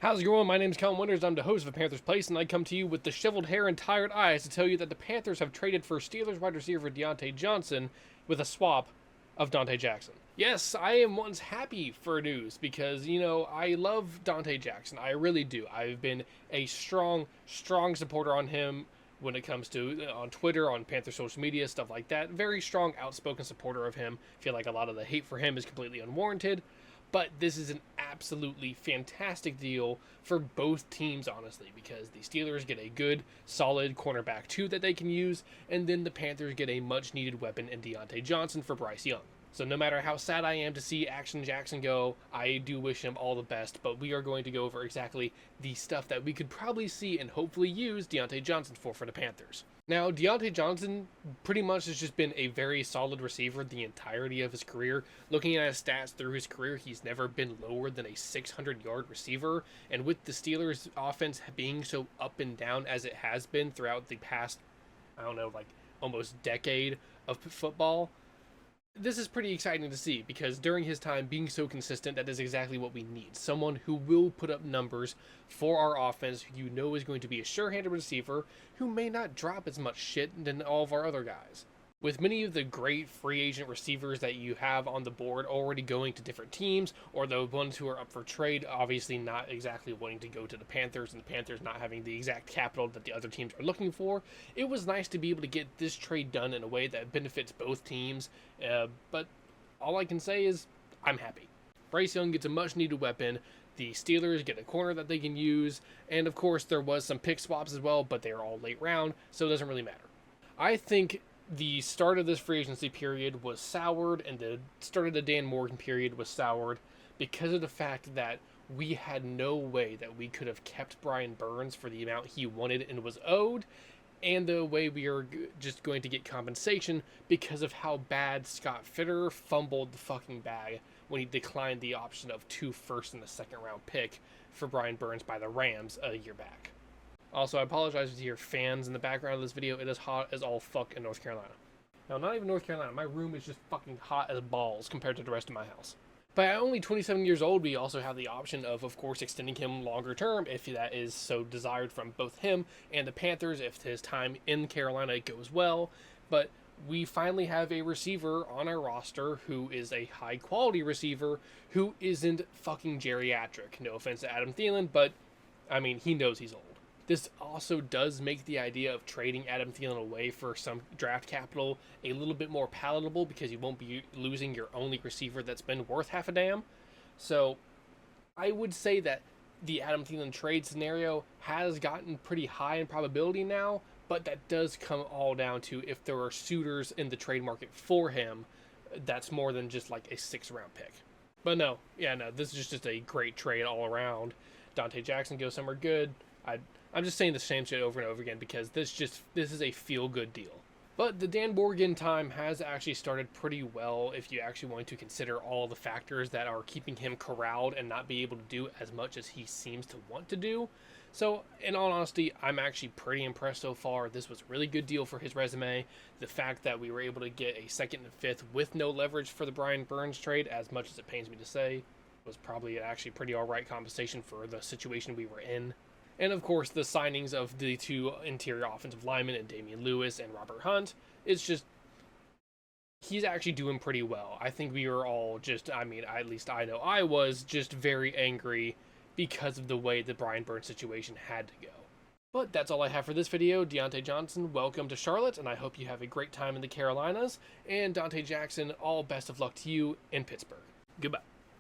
How's it going? My name is Colin Winters. I'm the host of Panthers Place, and I come to you with disheveled hair and tired eyes to tell you that the Panthers have traded for Steelers wide receiver Diontae Johnson with a swap of Donte Jackson. Yes, I am once happy for news because, I love Donte Jackson. I really do. I've been a strong supporter on him when it comes to on Twitter, on Panther social media, stuff like that. Very strong, outspoken supporter of him. Feel like a lot of the hate for him is completely unwarranted. But this is an absolutely fantastic deal for both teams, honestly, because the Steelers get a good, solid cornerback, too, that they can use, and then the Panthers get a much-needed weapon in Diontae Johnson for Bryce Young. So no matter how sad I am to see Action Jackson go, I do wish him all the best, but we are going to go over exactly the stuff that we could probably see and hopefully use Diontae Johnson for the Panthers. Now, Diontae Johnson pretty much has just been a very solid receiver the entirety of his career. Looking at his stats through his career, he's never been lower than a 600-yard receiver, and with the Steelers' offense being so up and down as it has been throughout the past, almost decade of football, this is pretty exciting to see because during his time being so consistent, that is exactly what we need. Someone who will put up numbers for our offense, who is going to be a sure-handed receiver, who may not drop as much shit than all of our other guys. With many of the great free agent receivers that you have on the board already going to different teams, or the ones who are up for trade, obviously not exactly wanting to go to the Panthers, and the Panthers not having the exact capital that the other teams are looking for, it was nice to be able to get this trade done in a way that benefits both teams, but all I can say is, I'm happy. Bryce Young gets a much-needed weapon, the Steelers get a corner that they can use, and of course there was some pick swaps as well, but they are all late round, so it doesn't really matter. I think the start of this free agency period was soured, and the start of the Dan Morgan period was soured because of the fact that we had no way that we could have kept Brian Burns for the amount he wanted and was owed, and the way we are just going to get compensation because of how bad Scott Fitter fumbled the fucking bag when he declined the option of 2 first and a second round pick for Brian Burns by the Rams a year back. Also, I apologize to your fans in the background of this video. It is hot as all fuck in North Carolina. No, not even North Carolina. My room is just fucking hot as balls compared to the rest of my house. But at only 27 years old, we also have the option of course, extending him longer term if that is so desired from both him and the Panthers, if his time in Carolina goes well. But we finally have a receiver on our roster who is a high-quality receiver who isn't fucking geriatric. No offense to Adam Thielen, but, he knows he's old. This also does make the idea of trading Adam Thielen away for some draft capital a little bit more palatable because you won't be losing your only receiver that's been worth half a damn. So I would say that the Adam Thielen trade scenario has gotten pretty high in probability now, but that does come all down to if there are suitors in the trade market for him that's more than just like a 6th-round pick. But no, this is just a great trade all around. Donte Jackson goes somewhere good. I'm just saying the same shit over and over again because this is a feel-good deal. But the Dan Morgan time has actually started pretty well if you actually want to consider all the factors that are keeping him corralled and not be able to do as much as he seems to want to do. So, in all honesty, I'm actually pretty impressed so far. This was a really good deal for his resume. The fact that we were able to get a 2nd and 5th with no leverage for the Brian Burns trade, as much as it pains me to say, was probably actually pretty alright compensation for the situation we were in. And of course, the signings of the 2 interior offensive linemen and Damian Lewis and Robert Hunt, it's just, he's actually doing pretty well. I think we were all just, at least I know I was just very angry because of the way the Brian Burns situation had to go. But that's all I have for this video. Diontae Johnson, welcome to Charlotte, and I hope you have a great time in the Carolinas. And Donte Jackson, all best of luck to you in Pittsburgh. Goodbye.